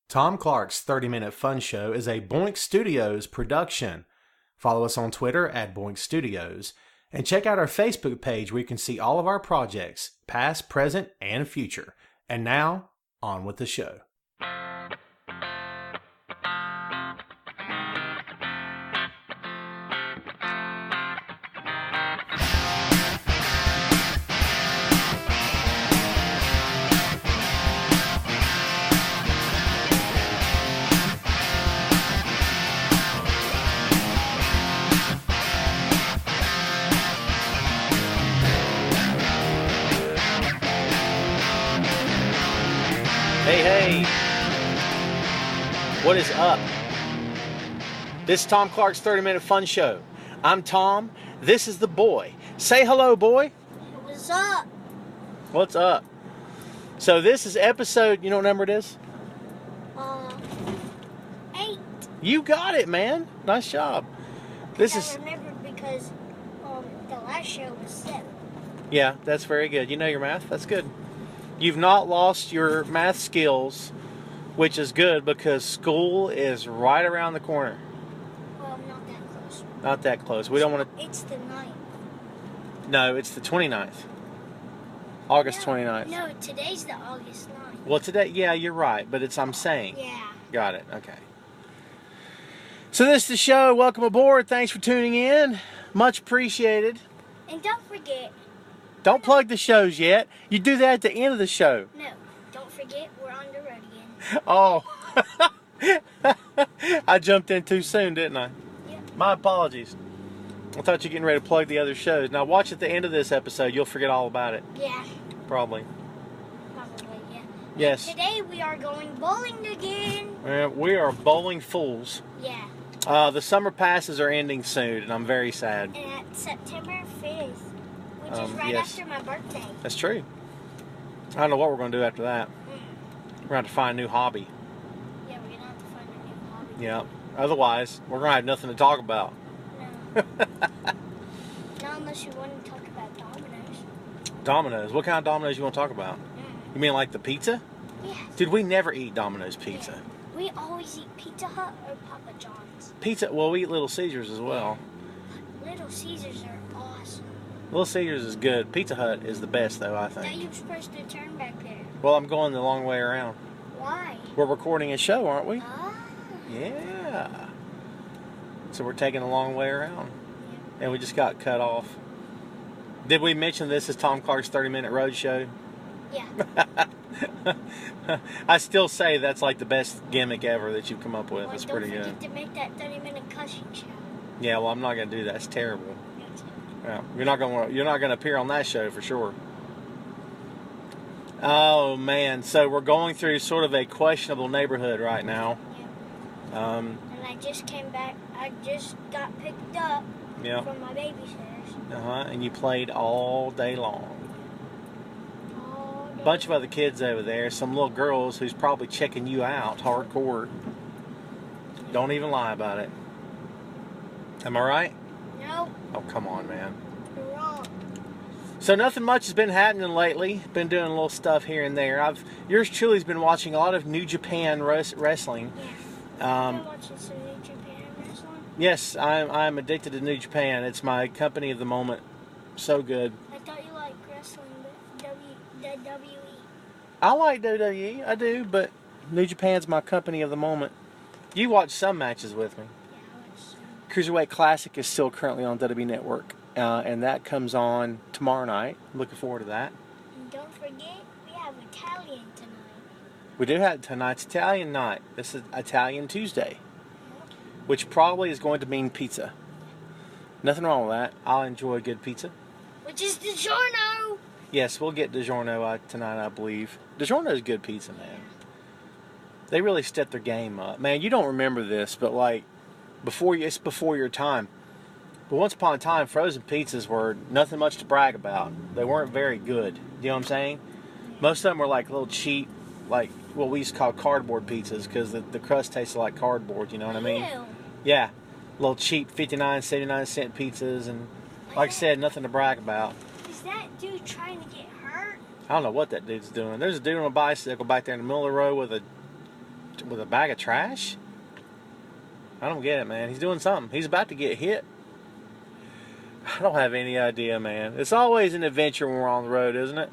Tom Clark's 30-Minute Fun Show is a Boink Studios production. Follow us on Twitter at Boink Studios. And check out our Facebook page where you can see all of our projects, past, present, and future. And now, on with the show. Hey, what is up? This is Tom Clark's 30-Minute Fun Show. I'm Tom. This is the boy. Say hello, boy. What's up? What's up? So this is episode, you know what number it is? 8. You got it, man. Nice job. I remembered because the last show was 7. Yeah, that's very good. You know your math. That's good. You've not lost your math skills, which is good because school is right around the corner. Well, not that close. Not that close. We don't want to... It's the 9th. No, it's the 29th. August 29th. No, today's the August 9th. Well, today, yeah, you're right, but I'm saying. Yeah. Got it. Okay. So this is the show. Welcome aboard. Thanks for tuning in. Much appreciated. And don't forget... Don't plug the shows yet. You do that at the end of the show. No, don't forget we're on the road again. Oh. I jumped in too soon, didn't I? Yeah. My apologies. I thought you were getting ready to plug the other shows. Now watch at the end of this episode. You'll forget all about it. Yeah. Probably. Probably, yeah. Yes. And today we are going bowling again. We are bowling fools. Yeah. The summer passes are ending soon, and I'm very sad. And at September 5th. Which is right yes. after my birthday. That's true. I don't know what we're going to do after that. We're going to have to find a new hobby. Yeah, we're going to have to find a new hobby. Yeah. Otherwise, we're going to have nothing to talk about. No. Not unless you want to talk about Domino's. Domino's? What kind of Domino's you want to talk about? You mean like the pizza? Yeah. Dude, we never eat Domino's pizza. Yeah. We always eat Pizza Hut or Papa John's. Pizza? Well, we eat Little Caesars as well. Little Caesars are awesome. Little Caesars is good. Pizza Hut is the best, though, I think. Now you're supposed to turn back there. Well, I'm going the long way around. Why? We're recording a show, aren't we? Ah. Yeah. So we're taking a long way around. Yeah. And we just got cut off. Did we mention this is Tom Clark's 30-Minute Road Show? Yeah. I still say that's like the best gimmick ever that you've come up with. It's pretty good. Don't forget to make that 30-minute cussing show. Yeah, well, I'm not going to do that. It's terrible. Yeah, you're not going to appear on that show for sure. Oh man, so we're going through sort of a questionable neighborhood right now. Yeah. And I just came back. I just got picked up from my babysitter's. And you played all day long. All day. A bunch of other kids over there. Some little girls who's probably checking you out hardcore. Don't even lie about it. Am I right? No. Oh, come on, man. You're wrong. So nothing much has been happening lately. Been doing a little stuff here and there. Yours truly's been watching a lot of New Japan wrestling. Yeah. I've been watching some New Japan wrestling. Yes, I'm addicted to New Japan. It's my company of the moment. So good. I thought you liked wrestling, but WWE. I like WWE, I do, but New Japan's my company of the moment. You watch some matches with me. Cruiserweight Classic is still currently on WWE Network, and that comes on tomorrow night. Looking forward to that. And don't forget, we have Italian tonight. We do have tonight's Italian night. This is Italian Tuesday, which probably is going to mean pizza. Nothing wrong with that. I'll enjoy good pizza. Which is DiGiorno. Yes, we'll get DiGiorno tonight, I believe. DiGiorno is good pizza, man. They really stepped their game up. Man, you don't remember this, but like, it's before your time. But once upon a time, frozen pizzas were nothing much to brag about. They weren't very good. You know what I'm saying? Most of them were like little cheap, like what we used to call cardboard pizzas because the crust tasted like cardboard. You know what I mean? Ew. Yeah, little cheap 59, 79-cent pizzas, and like I said, nothing to brag about. Is that dude trying to get hurt? I don't know what that dude's doing. There's a dude on a bicycle back there in the middle of the road with With a bag of trash? I don't get it, man. He's doing something. He's about to get hit. I don't have any idea, man. It's always an adventure when we're on the road, isn't it?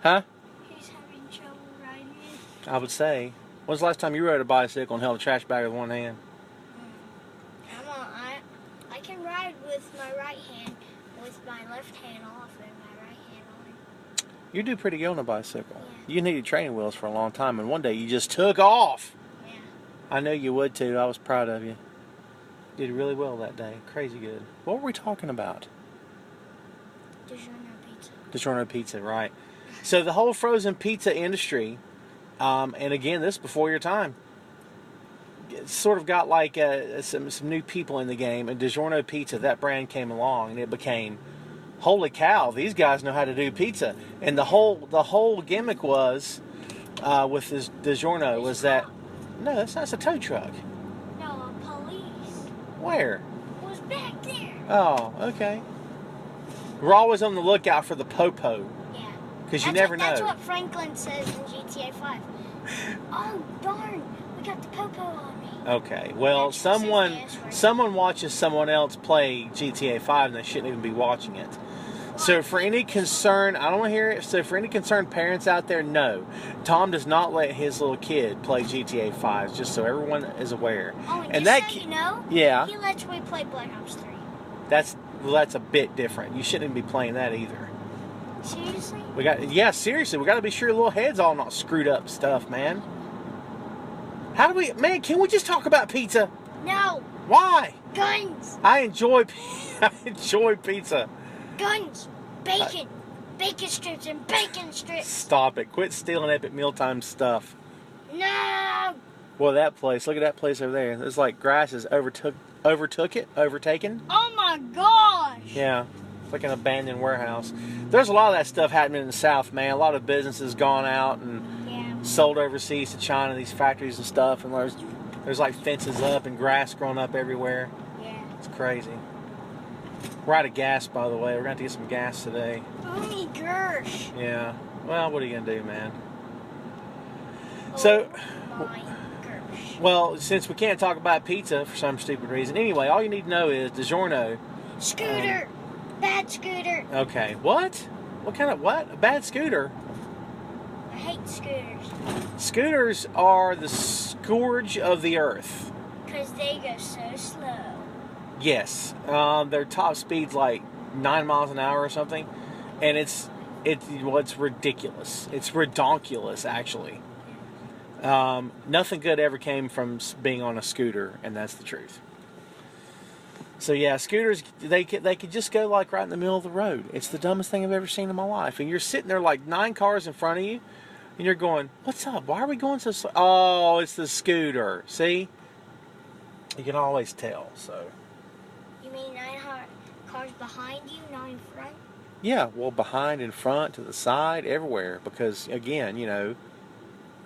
Huh? He's having trouble riding it. I would say. When's the last time you rode a bicycle and held a trash bag with one hand? I can ride with my right hand, with my left hand off and my right hand on. You do pretty good on a bicycle. Yeah. You needed training wheels for a long time, and one day you just took off. Yeah. I know you would too. I was proud of you. You did really well that day. Crazy good. What were we talking about? DiGiorno pizza. DiGiorno pizza, right. So the whole frozen pizza industry, and again, this is before your time, sort of got like some new people in the game, and DiGiorno pizza, that brand came along, and it became, holy cow, these guys know how to do pizza. And the whole gimmick was, with this DiGiorno, was that, no, that's not a tow truck. No, a police. Where? It was back there. Oh, okay. We're always on the lookout for the popo. Yeah. Because you never know. That's what Franklin says in GTA 5. Oh, darn. We got the popo on me. Okay. Well, someone watches someone else play GTA 5 and they shouldn't even be watching it. So for any concerned, I don't want to hear it. So for any concerned parents out there, no. Tom does not let his little kid play GTA 5, just so everyone is aware. Oh, and just so you know, yeah, he lets me play Black Ops 3. That's a bit different. You shouldn't be playing that either. Seriously? Seriously, we got to be sure your little head's all not screwed up stuff, man. Can we just talk about pizza? No. Why? Guns. I enjoy pizza. Guns. Bacon. Bacon strips and bacon strips. Stop it. Quit stealing Epic Mealtime stuff. No. Well, that place, look at that place over there. It's like grass has overtaken. Oh my gosh. Yeah. It's like an abandoned warehouse. There's a lot of that stuff happening in the South, man. A lot of businesses gone out and sold overseas to China, these factories and stuff, and there's like fences up and grass growing up everywhere. Yeah. It's crazy. We're out of gas, by the way. We're going to have to get some gas today. Oh my gosh. Yeah. Well, what are you going to do, man? Oh So, my gosh. well, since we can't talk about pizza for some stupid reason, anyway, all you need to know is DiGiorno. Scooter. Bad scooter. Okay. What? What kind of, what? A bad scooter? I hate scooters. Scooters are the scourge of the earth. Because they go so slow. Yes. Their top speed's like 9 miles an hour or something. And it's ridiculous. It's redonkulous, actually. Nothing good ever came from being on a scooter, and that's the truth. So yeah, scooters, they could just go like right in the middle of the road. It's the dumbest thing I've ever seen in my life. And you're sitting there like 9 cars in front of you, and you're going, what's up? Why are we going so slow? Oh, it's the scooter. See? You can always tell, so. You mean 9 cars behind you, not in front? Yeah, well, behind, in front, to the side, everywhere. Because, again, you know,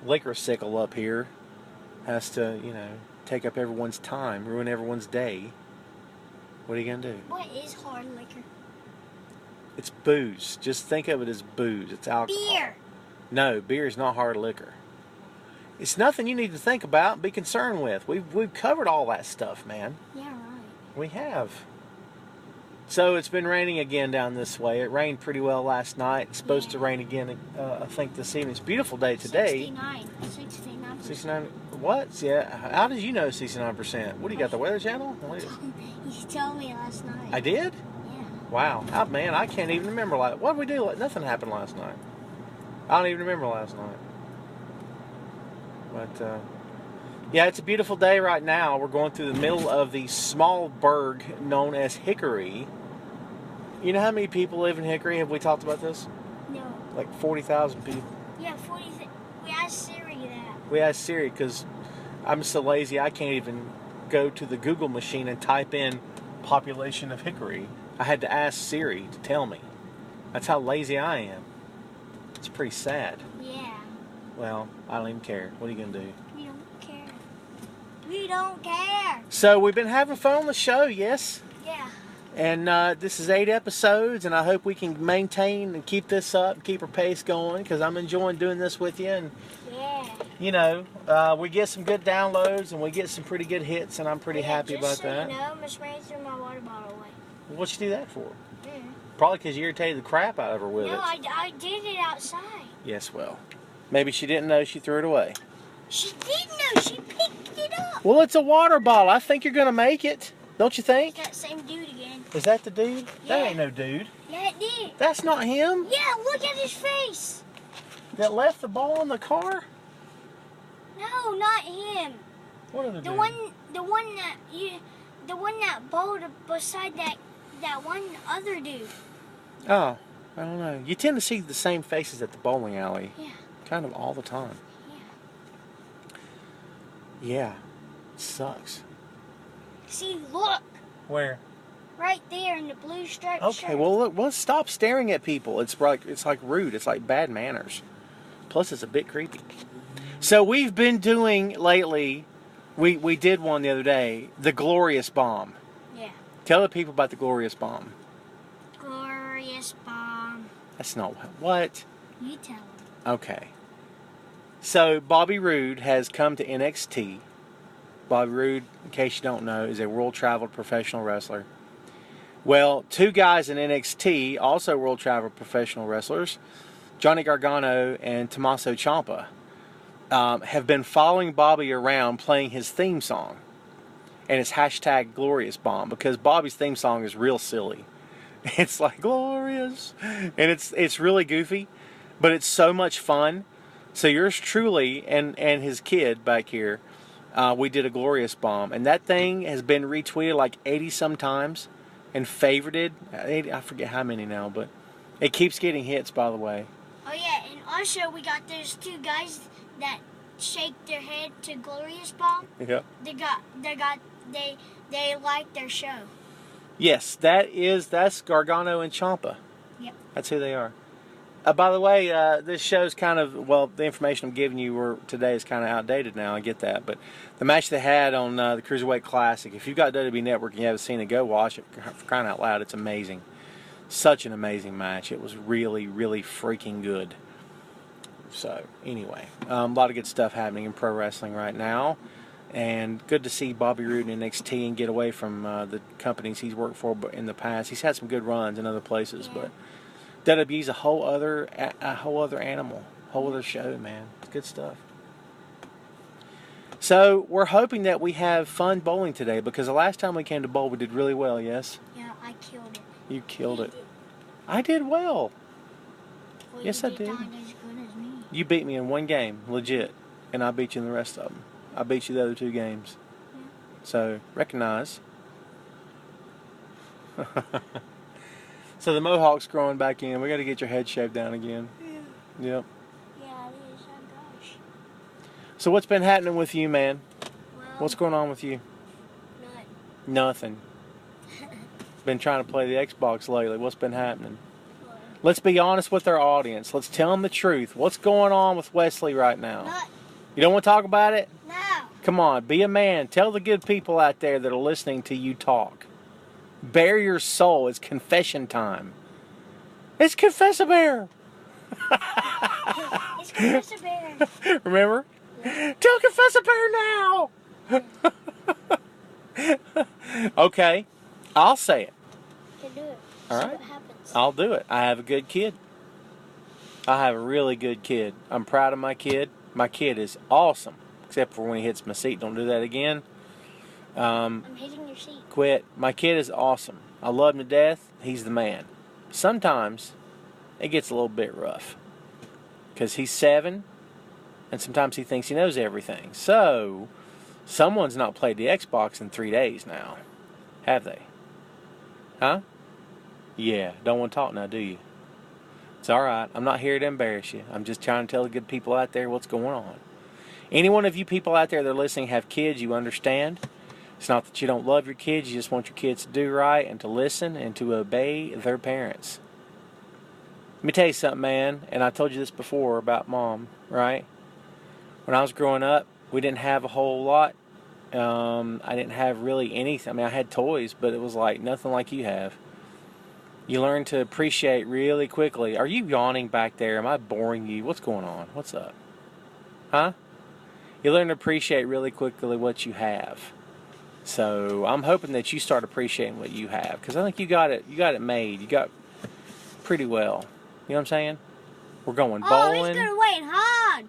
liquor sickle up here has to, you know, take up everyone's time, ruin everyone's day. What are you going to do? What is hard liquor? It's booze. Just think of it as booze. It's alcohol. Beer. No, beer is not hard liquor. It's nothing you need to think about, be concerned with. We've covered all that stuff, man. Yeah, right. We have. So it's been raining again down this way. It rained pretty well last night. It's supposed to rain again, I think, this evening. It's a beautiful day today. 69%. 69. What? Yeah. How did you know 69%? What do you got, the Weather Channel? You told me last night. I did? Yeah. Wow. Oh, man, I can't even remember. What did we do? Nothing happened last night. I don't even remember last night. But, yeah, it's a beautiful day right now. We're going through the middle of the small burg known as Hickory. You know how many people live in Hickory? Have we talked about this? No. Like 40,000 people. Yeah, 40. We asked Siri that. We asked Siri because I'm so lazy I can't even go to the Google machine and type in population of Hickory. I had to ask Siri to tell me. That's how lazy I am. It's pretty sad. Yeah. Well, I don't even care. What are you going to do? We don't care. We don't care. So we've been having fun on the show, yes? Yeah. And this is 8 episodes, and I hope we can maintain and keep this up and keep our pace going because I'm enjoying doing this with you. And yeah. you know, we get some good downloads and we get some pretty good hits, and I'm pretty happy about that. You know, Miss Mary threw my water bottle away. What'd you do that for? Probably because you irritated the crap out of her with it. No, I did it outside. Yes, well, maybe she didn't know she threw it away. She did know. She picked it up. Well, it's a water bottle. I think you're going to make it. Don't you think? It's that same dude again. Is that the dude? Yeah. That ain't no dude. Yeah, it did. That's not him. Yeah, look at his face. That left the ball in the car? No, not him. What other dude? The one that bowled beside that one other dude. Oh, I don't know. You tend to see the same faces at the bowling alley. Yeah. Kind of all the time. Yeah. It sucks. See, look. Where? Right there in the blue striped Okay, shirt. well, stop staring at people. It's like rude. It's like bad manners. Plus, it's a bit creepy. So we've been doing lately. We did one the other day. The Glorious Bomb. Yeah. Tell the people about the Glorious Bomb. Glorious Bomb. That's not what. You tell them. Okay. So Bobby Roode has come to NXT. Bobby Roode, in case you don't know, is a world-traveled professional wrestler. Well, two guys in NXT, also world-traveled professional wrestlers, Johnny Gargano and Tommaso Ciampa, have been following Bobby around playing his theme song. And it's hashtag Glorious Bomb, because Bobby's theme song is real silly. It's like, glorious. And it's really goofy, but it's so much fun. So yours truly and his kid back here, we did a Glorious Bomb. And that thing has been retweeted like 80-some times and favorited. I forget how many now, but it keeps getting hits, by the way. Oh, yeah, and also we got those two guys that shake their head to Glorious Bomb. Yep. They like their show. Yes, that's Gargano and Ciampa. Yep. That's who they are. By the way, this show's kind of, well, the information I'm giving you today is kind of outdated now. I get that. But the match they had on the Cruiserweight Classic, if you've got WWE Network and you haven't seen it, go watch it. For crying out loud, it's amazing. Such an amazing match. It was really, really freaking good. So, anyway, a lot of good stuff happening in pro wrestling right now. And good to see Bobby Roode in NXT and get away from the companies he's worked for in the past. He's had some good runs in other places, but WWE's a whole other animal, whole other show, man. It's good stuff. So we're hoping that we have fun bowling today, because the last time we came to bowl, we did really well. Yes. Yeah, I killed it. You killed it. I did well. Well, yes, I did. Not as good as me. You beat me in one game, legit, and I beat you in the rest of them. I beat you the other two games. Yeah. So recognize. So the mohawk's growing back in. We got to get your head shaved down again. Yeah. Yep. Yeah, it is. Oh, gosh. So what's been happening with you, man? Well, What's going on with you? Nothing. Been trying to play the Xbox lately. What's been happening? Let's be honest with our audience. Let's tell them the truth. What's going on with Wesley right now? Nothing. You don't want to talk about it? No. Come on, be a man. Tell the good people out there that are listening to you talk. Bare your soul. It's confession time. It's Confess-A-Bear. It's Confess-A-Bear. Remember? Yeah. Tell Confess-A-Bear now. Okay, I'll say it. You can do it. All See right. what happens. I'll do it. I have a good kid. I have a really good kid. I'm proud of my kid. My kid is awesome. Except for when he hits my seat. Don't do that again. I'm hitting your seat. Quit. My kid is awesome. I love him to death. He's the man. Sometimes it gets a little bit rough. Because he's 7. And sometimes he thinks he knows everything. So, someone's not played the Xbox in 3 days now. Have they? Huh? Yeah. Don't want to talk now, do you? It's alright. I'm not here to embarrass you. I'm just trying to tell the good people out there what's going on. Any one of you people out there that are listening have kids, you understand. It's not that you don't love your kids. You just want your kids to do right and to listen and to obey their parents. Let me tell you something, man. And I told you this before about Mom, right? When I was growing up, we didn't have a whole lot. I didn't have really anything. I mean, I had toys, but it was like nothing like you have. You learn to appreciate really quickly. Are you yawning back there? Am I boring you? What's going on? What's up? Huh? You learn to appreciate really quickly what you have. So I'm hoping that you start appreciating what you have, because I think you got it made. You got pretty well. You know what I'm saying? We're going bowling. Oh, it's gonna rain hard.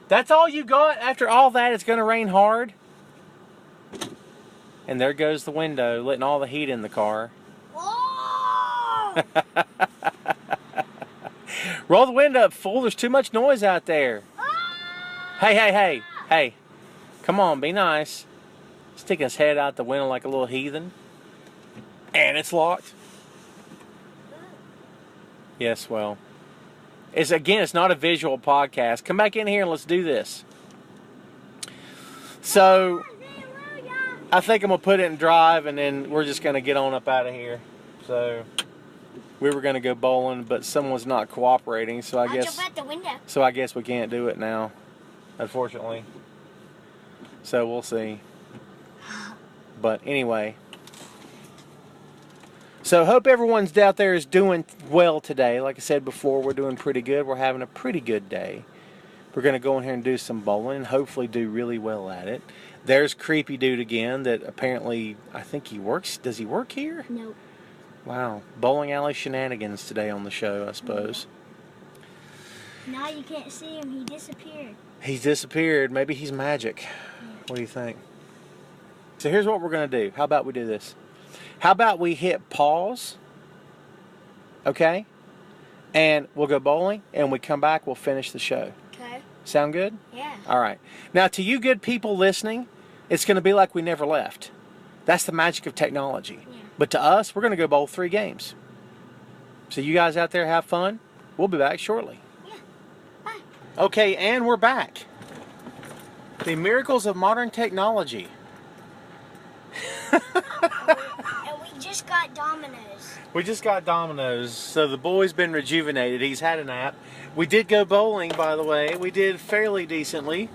That's all you got? After all that, it's gonna rain hard? And there goes the window, letting all the heat in the car. Whoa! Roll the window up, fool. There's too much noise out there. Hey. Come on, be nice. Sticking his head out the window like a little heathen. And it's locked. Yes, well. It's not a visual podcast. Come back in here and let's do this. So, I think I'm going to put it in drive, and then we're just going to get on up out of here. So, we were going to go bowling, but someone's not cooperating, so I guess... jump out the window. So I guess we can't do it now, unfortunately. So, we'll see. But anyway... So, hope everyone's out there is doing well today. Like I said before, we're doing pretty good. We're having a pretty good day. We're going to go in here and do some bowling and hopefully do really well at it. There's Creepy Dude again that apparently, I think he works. Does he work here? No. Wow. Bowling alley shenanigans today on the show, I suppose. Now you can't see him. He disappeared. He's disappeared. Maybe he's magic. Yeah. What do you think? So, here's what we're going to do. How about we do this? How about we hit pause, okay? And we'll go bowling, and when we come back, we'll finish the show. Okay. Sound good? Yeah. All right. Now, to you good people listening, it's going to be like we never left. That's the magic of technology. Yeah. But to us, we're going to go bowl 3 games. So you guys out there have fun. We'll be back shortly. Yeah. Bye. Okay, and we're back. The miracles of modern technology. Just got Domino's. We just got Domino's, so the boy's been rejuvenated. He's had a nap. We did go bowling, by the way. We did fairly decently.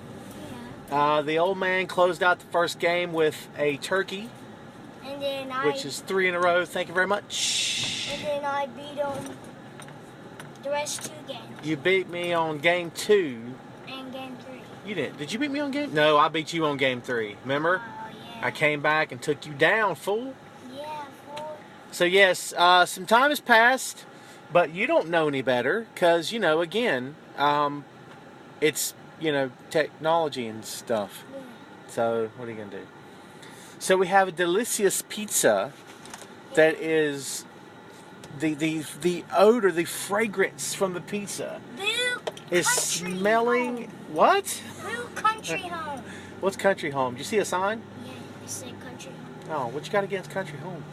Yeah. The old man closed out the first game with a turkey, and then which is 3 in a row. Thank you very much. And then I beat on the rest 2 games. You beat me on game 2. And game 3. You did. Did you beat me on game? No, I beat you on game 3. Remember? Oh, yeah. I came back and took you down, fool. So yes, some time has passed, but you don't know any better because, again, it's, technology and stuff. Yeah. So what are you going to do? So we have a delicious pizza that is the odor, the fragrance from the pizza is smelling... Home. What? Blue Country Home. What's Country Home? Do you see a sign? Yeah, it said Country Home. Oh, what you got against Country Home?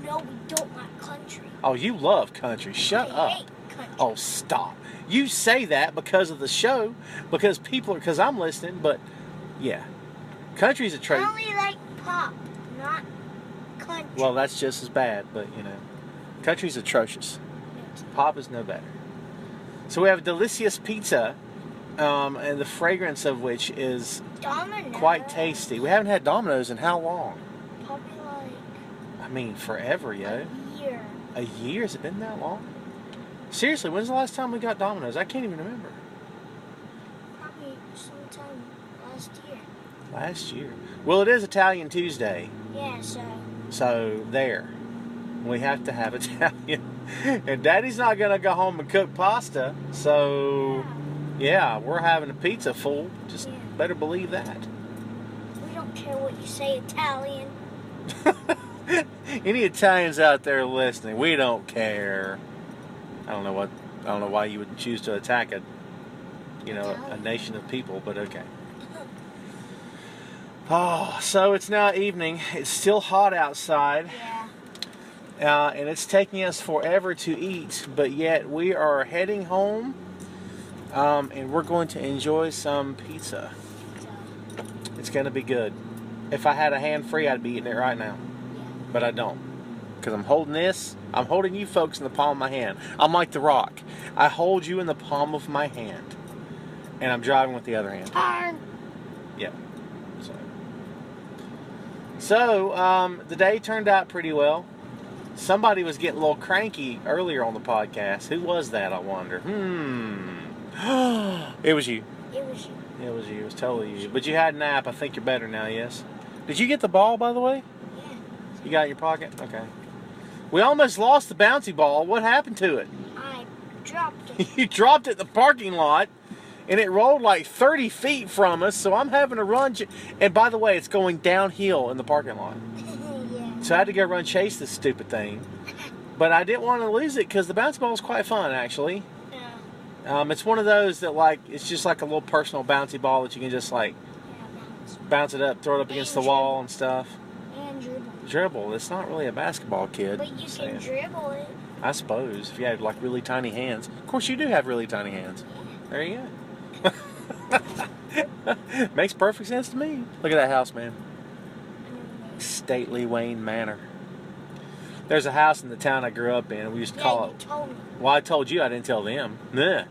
No, we don't like country. Oh, you love country. Shut up. I hate country. Oh, stop. You say that because of the show, because I'm listening, but yeah. Country's a trait. I only like pop, not country. Well, that's just as bad, but country's atrocious. Pop is no better. So we have a delicious pizza, and the fragrance of which is Domino's. Quite tasty. We haven't had Domino's in how long? Probably forever, yo. A year. A year? Has it been that long? Seriously, when's the last time we got Domino's? I can't even remember. Probably sometime last year. Last year. Well, it is Italian Tuesday. Yeah, So there. We have to have Italian. And Daddy's not going to go home and cook pasta. So, yeah, we're having a pizza, fool. Just better believe that. We don't care what you say, Italian. Any Italians out there listening, we don't care. I don't know why you would choose to attack a nation of people, but okay. Oh, so it's now evening. It's still hot outside. Yeah. And it's taking us forever to eat, but yet we are heading home, and we're going to enjoy some pizza. It's going to be good. If I had a hand free, I'd be eating it right now. But I don't. Because I'm holding you folks in the palm of my hand. I'm like The Rock. I hold you in the palm of my hand. And I'm driving with the other hand. Yeah. So, the day turned out pretty well. Somebody was getting a little cranky earlier on the podcast. Who was that, I wonder? It was you. It was you. It was you. It was totally you. But you had a nap. I think you're better now, yes? Did you get the ball, by the way? Yeah. You got it in your pocket? Okay. We almost lost the bouncy ball. What happened to it? I dropped it. You dropped it in the parking lot, and it rolled like 30 feet from us, so I'm having to run. And by the way, it's going downhill in the parking lot. Yeah. So I had to go run chase this stupid thing. But I didn't want to lose it because the bouncy ball is quite fun, actually. Yeah. It's one of those that, like, it's just like a little personal bouncy ball that you can just, like, bounce it up, throw it up against the wall and stuff. And dribble. Dribble. It's not really a basketball, kid. But you can dribble it. I suppose, if you had, like, really tiny hands. Of course, you do have really tiny hands. There you go. Makes perfect sense to me. Look at that house, man. Stately Wayne Manor. There's a house in the town I grew up in, and we used to call it... Told me. Well, I told you, I didn't tell them. Nah.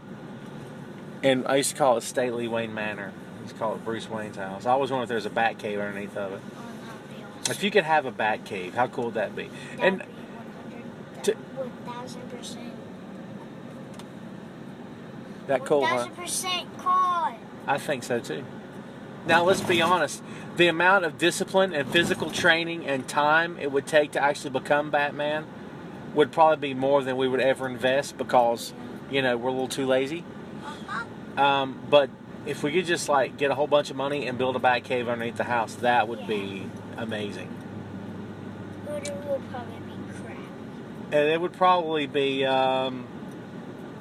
And I used to call it Stately Wayne Manor. I used to call it Bruce Wayne's house. I always wondered if there's a bat cave underneath of it. If you could have a bat cave, how cool would that be? That'd be 1,000%. That cool, huh? 1,000% cool. I think so too. Now let's be honest. The amount of discipline and physical training and time it would take to actually become Batman would probably be more than we would ever invest because, you know, we're a little too lazy. But if we could just like get a whole bunch of money and build a bat cave underneath the house, that would be amazing. But it will probably be crap. And it would probably be, I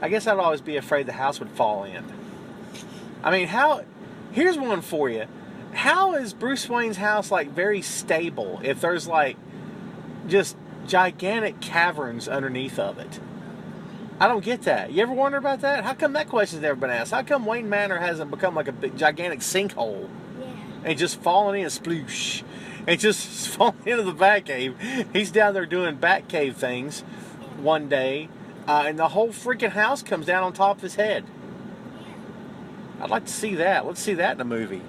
guess I'd always be afraid the house would fall in. I mean, here's one for you. How is Bruce Wayne's house like very stable if there's like just gigantic caverns underneath of it? I don't get that. You ever wonder about that? How come that question's never been asked? How come Wayne Manor hasn't become like a big gigantic sinkhole? Yeah. And just falling in, sploosh. And just falling into the Batcave. He's down there doing Batcave things one day, and the whole freaking house comes down on top of his head. I'd like to see that. Let's see that in a movie.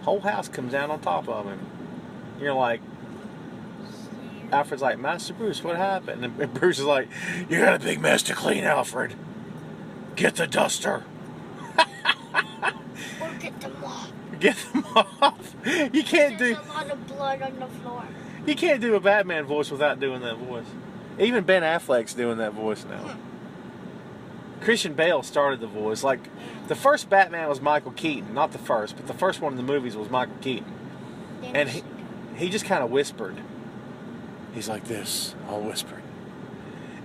Whole house comes down on top of him. You're like, Alfred's like, Master Bruce, what happened? And Bruce is like, you got a big mess to clean, Alfred. Get the duster. Or get them off. Get them off. You can't do. There's a lot of blood on the floor. You can't do a Batman voice without doing that voice. Even Ben Affleck's doing that voice now. Christian Bale started the voice. Like, the first Batman was Michael Keaton. Not the first, but the first one in the movies was Michael Keaton. And he just kind of whispered. He's like this, all whispering.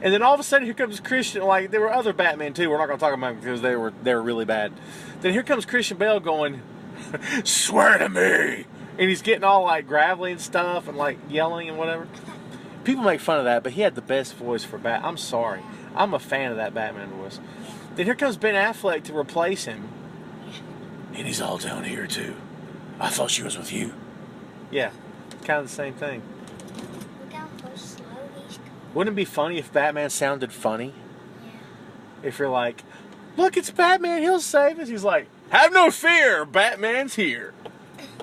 And then all of a sudden, here comes Christian. Like, there were other Batman too. We're not going to talk about them because they were really bad. Then here comes Christian Bale going, swear to me. And he's getting all like gravelly and stuff and like yelling and whatever. People make fun of that, but he had the best voice for Bat. I'm sorry. I'm a fan of that Batman voice. Then here comes Ben Affleck to replace him. And he's all down here too. I thought she was with you. Yeah, kind of the same thing. Look how slow he's going. Wouldn't it be funny if Batman sounded funny? Yeah. If you're like, look, it's Batman, he'll save us. He's like, have no fear, Batman's here.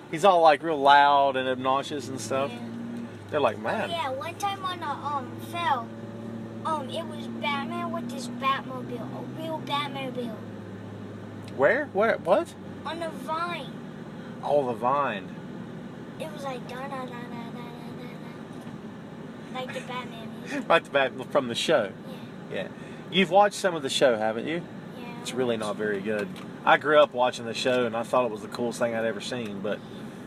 He's all like real loud and obnoxious and stuff. Yeah. They're like, man. Oh, yeah, one time on a fell, it was Batman with this Batmobile, a real Batmobile. Where? What? On the vine. Oh, the vine. It was like da da da da da da da, like the Batman music. Like the Batman from the show. Yeah. Yeah. You've watched some of the show, haven't you? Yeah. It's really not very good. I grew up watching the show and I thought it was the coolest thing I'd ever seen, but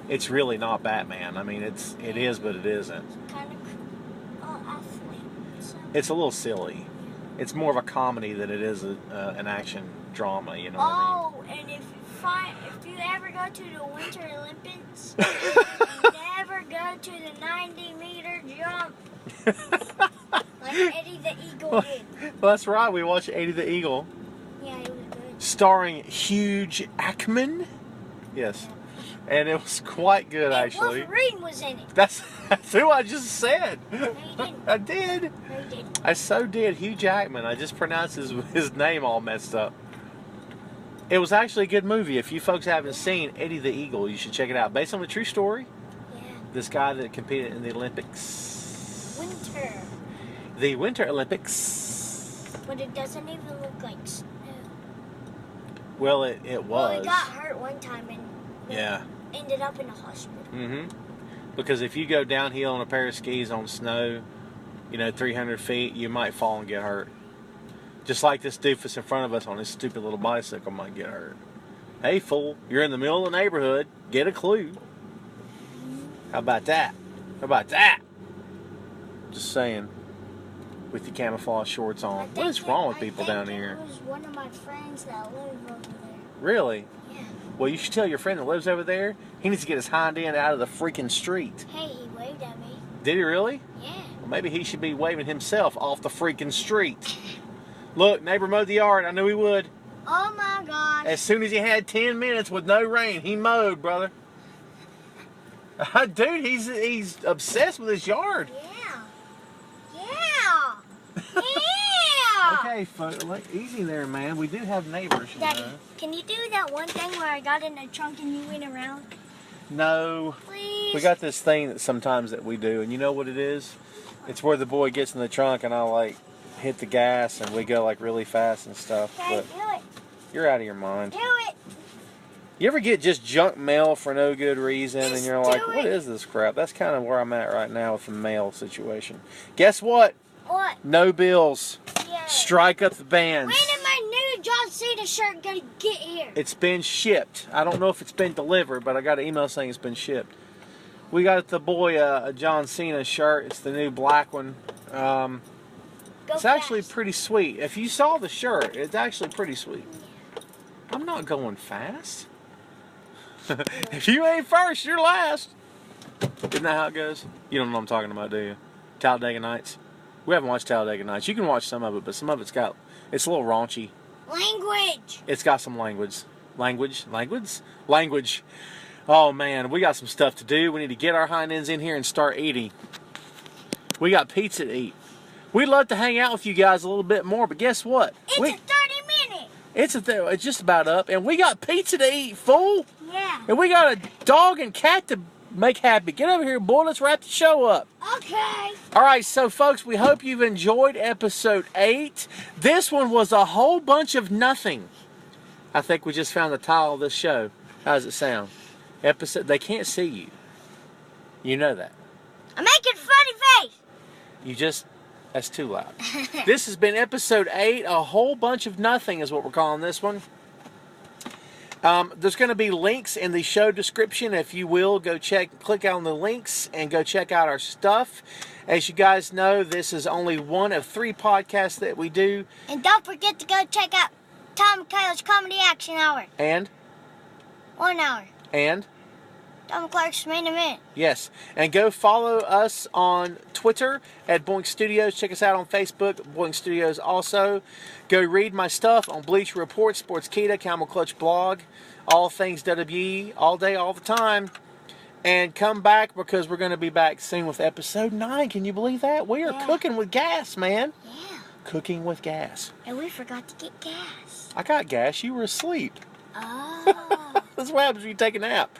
it's really not Batman. I mean, it is, but it isn't. It's kind of athlete. So. It's a little silly. It's more of a comedy than it is an action drama. You know what I mean? Oh, and if you ever go to the Winter Olympics, never go to the 90-meter jump like Eddie the Eagle did. Well, that's right. We watched Eddie the Eagle. Yeah, it was good. Starring Hugh Jackman. Yes. And it was quite good, actually. Wolverine was in it. That's who I just said. No, you didn't. I did. No, you didn't. I so did. Hugh Jackman. I just pronounced his name all messed up. It was actually a good movie. If you folks haven't seen Eddie the Eagle, you should check it out. Based on a true story. Yeah. This guy that competed in the Olympics. The Winter Olympics. But it doesn't even look like snow. Well, it was. Well, he got hurt one time and Yeah. ended up in the hospital. Mm-hmm. Because if you go downhill on a pair of skis on snow, 300 feet, you might fall and get hurt. Just like this doofus in front of us on his stupid little bicycle might get hurt. Hey, fool, you're in the middle of the neighborhood. Get a clue. How about that? How about that? Just saying. With your camouflage shorts on. What is wrong with people down here? It was one of my friends that lived over there. Really? Yeah. Well, you should tell your friend that lives over there, he needs to get his hind end out of the freaking street. Hey, he waved at me. Did he really? Yeah. Well, maybe he should be waving himself off the freaking street. Look, neighbor mowed the yard. I knew he would. Oh my gosh. As soon as he had 10 minutes with no rain, he mowed, brother. Dude, he's obsessed with his yard. Yeah. Yeah. Yeah. Okay, easy there, man. We do have neighbors, Daddy, can you do that one thing where I got in the trunk and you went around? No. Please. We got this thing that sometimes that we do, and you know what it is? It's where the boy gets in the trunk and I hit the gas and we go really fast and stuff. Okay, But do it. you're out of your mind. Do it. You ever get just junk mail for no good reason and Just you're do like, it. what is this crap? That's kind of where I'm at right now with the mail situation. Guess what? What? No bills. Yeah. Strike up the bands. When is my new John Cena shirt gonna get here? It's been shipped. I don't know if it's been delivered, but I got an email saying it's been shipped. We got the boy a John Cena shirt. It's the new black one. It's actually pretty sweet. If you saw the shirt, it's actually pretty sweet. I'm not going fast. If you ain't first, you're last. Isn't that how it goes? You don't know what I'm talking about, do you? Talladega Nights. We haven't watched Talladega Nights. You can watch some of it, but some of it's a little raunchy. Language. It's got some language. Language. Oh man, we got some stuff to do. We need to get our hind ends in here and start eating. We got pizza to eat. We'd love to hang out with you guys a little bit more, but guess what? It's a 30-minute. It's just about up, and we got pizza to eat, fool. Yeah. And we got a dog and cat to make happy. Get over here, boy. Let's wrap the show up. Okay. All right, so folks, we hope you've enjoyed episode 8. This one was a whole bunch of nothing. I think we just found the title of this show. How does it sound? They can't see you. You know that. I'm making a funny face. That's too loud. This has been episode 8. A whole bunch of nothing is what we're calling this one. There's going to be links in the show description. If you will, click on the links and go check out our stuff. As you guys know, this is only one of 3 podcasts that we do. And don't forget to go check out Tom and Kyle's Comedy Action Hour. And? 1 hour. And? Dem Clark's Main Event. Yes. And go follow us on Twitter at Boink Studios. Check us out on Facebook, Boink Studios also. Go read my stuff on Bleacher Report, Sportskeeda, Camel Clutch Blog, all things WWE, all day, all the time. And come back because we're going to be back soon with episode 9. Can you believe that? We are cooking with gas, man. Yeah. Cooking with gas. And we forgot to get gas. I got gas. You were asleep. Oh. That's what happens when you take a nap.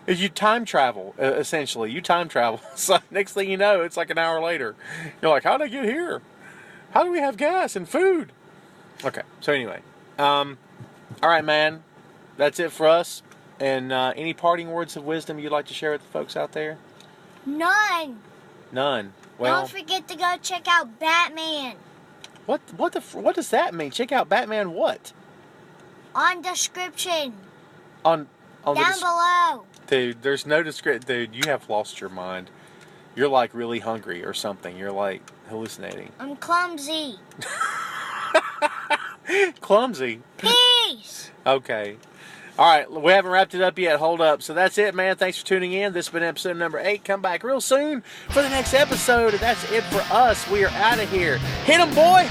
Is you time travel, essentially. You time travel. So next thing you know, it's like an hour later. You're like, how did I get here? How do we have gas and food? Okay, so anyway. All right, man. That's it for us. And any parting words of wisdom you'd like to share with the folks out there? None. None. Well, Don't forget to go check out Batman. What does that mean? Check out Batman what? On description. On Down below. Dude, there's no description. Dude, you have lost your mind. You're like really hungry or something. You're like hallucinating. I'm clumsy. Clumsy. Peace. Okay. All right, we haven't wrapped it up yet. Hold up. So that's it, man. Thanks for tuning in. This has been episode number 8. Come back real soon for the next episode. And that's it for us. We are out of here. Hit 'em, boy.